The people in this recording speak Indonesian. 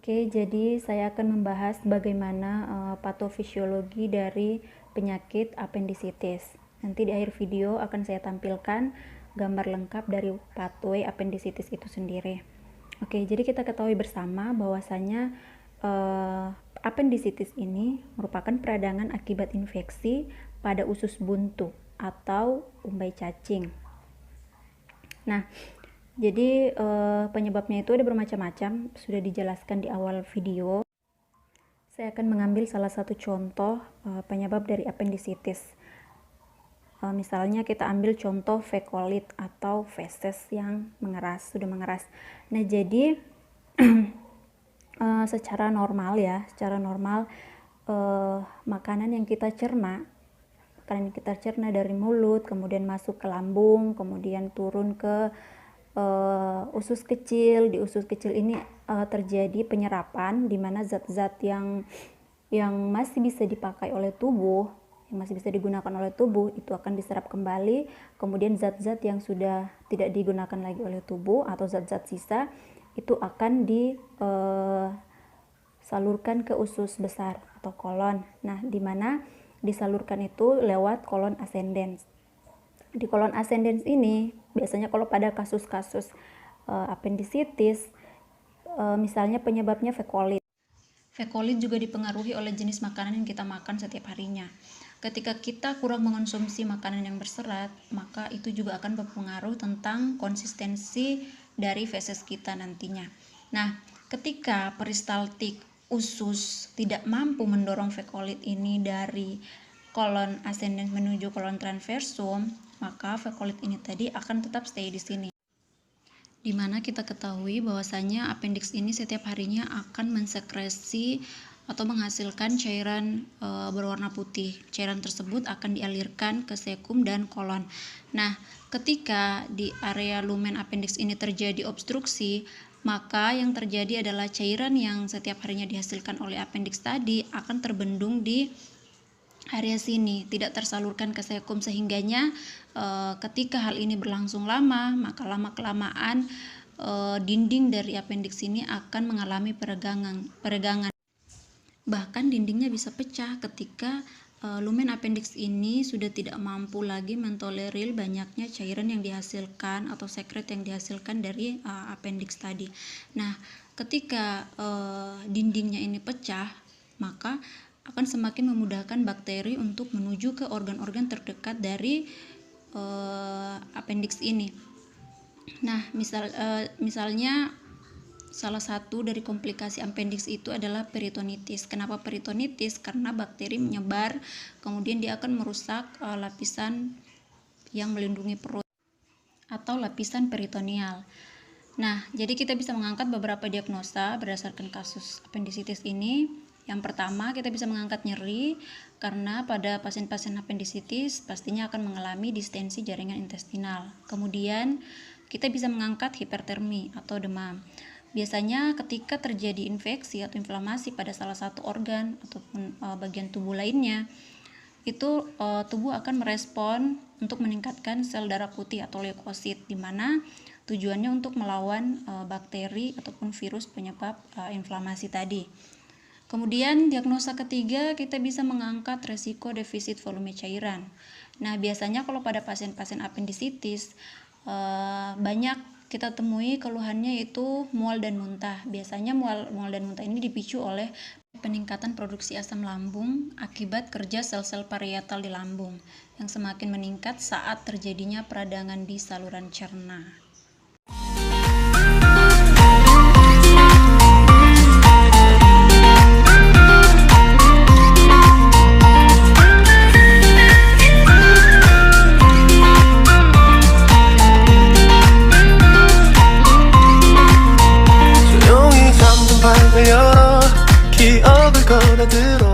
Oke, jadi saya akan membahas bagaimana patofisiologi dari penyakit apendisitis. Nanti di akhir video akan saya tampilkan gambar lengkap dari pathway apendisitis itu sendiri. Oke, jadi kita ketahui bersama bahwasanya apendisitis ini merupakan peradangan akibat infeksi pada usus buntu atau umbai cacing. Nah, jadi penyebabnya itu ada bermacam-macam, sudah dijelaskan di awal video. Saya akan mengambil salah satu contoh penyebab dari apendisitis. Misalnya kita ambil contoh fekolit atau feses yang mengeras, sudah mengeras. Nah, jadi secara normal makanan yang kita cerna dari mulut, kemudian masuk ke lambung, kemudian turun ke usus kecil. Di usus kecil ini terjadi penyerapan di mana zat-zat yang masih bisa dipakai oleh tubuh, yang masih bisa digunakan oleh tubuh itu akan diserap kembali. Kemudian zat-zat yang sudah tidak digunakan lagi oleh tubuh atau zat-zat sisa itu akan disalurkan ke usus besar atau kolon. Nah, di mana disalurkan itu lewat kolon ascendens. Di kolon ascendens ini biasanya kalau pada kasus-kasus apendisitis, misalnya penyebabnya fekolit. Fekolit juga dipengaruhi oleh jenis makanan yang kita makan setiap harinya. Ketika kita kurang mengonsumsi makanan yang berserat, maka itu juga akan berpengaruh tentang konsistensi dari feses kita nantinya. Nah, ketika peristaltik usus tidak mampu mendorong fekolit ini dari kolon ascendens menuju kolon transversum, maka fekolit ini tadi akan tetap stay di sini. Dimana kita ketahui bahwasanya appendix ini setiap harinya akan mensekresi atau menghasilkan cairan berwarna putih. Cairan tersebut akan dialirkan ke sekum dan kolon. Nah, ketika di area lumen appendix ini terjadi obstruksi, maka yang terjadi adalah cairan yang setiap harinya dihasilkan oleh appendix tadi akan terbendung di area sini, tidak tersalurkan ke sekum, sehingganya ketika hal ini berlangsung lama, maka lama-kelamaan dinding dari appendix ini akan mengalami peregangan. Bahkan dindingnya bisa pecah ketika lumen appendix ini sudah tidak mampu lagi mentolerir banyaknya cairan yang dihasilkan atau sekret yang dihasilkan dari appendix tadi. Nah, ketika dindingnya ini pecah, maka akan semakin memudahkan bakteri untuk menuju ke organ-organ terdekat dari appendix ini. Nah, misalnya salah satu dari komplikasi appendix itu adalah peritonitis. Kenapa peritonitis? Karena bakteri menyebar, kemudian dia akan merusak lapisan yang melindungi perut atau lapisan peritoneal. Nah, jadi kita bisa mengangkat beberapa diagnosa berdasarkan kasus appendisitis ini. Yang pertama, kita bisa mengangkat nyeri karena pada pasien-pasien appendisitis pastinya akan mengalami distensi jaringan intestinal. Kemudian, kita bisa mengangkat hipertermi atau demam. Biasanya ketika terjadi infeksi atau inflamasi pada salah satu organ ataupun bagian tubuh lainnya, itu tubuh akan merespon untuk meningkatkan sel darah putih atau leukosit, di mana tujuannya untuk melawan bakteri ataupun virus penyebab inflamasi tadi. Kemudian diagnosa ketiga, kita bisa mengangkat resiko defisit volume cairan. Nah, biasanya kalau pada pasien-pasien apendisitis banyak kita temui keluhannya yaitu mual dan muntah. Biasanya mual dan muntah ini dipicu oleh peningkatan produksi asam lambung akibat kerja sel-sel parietal di lambung yang semakin meningkat saat terjadinya peradangan di saluran cerna. 스며들어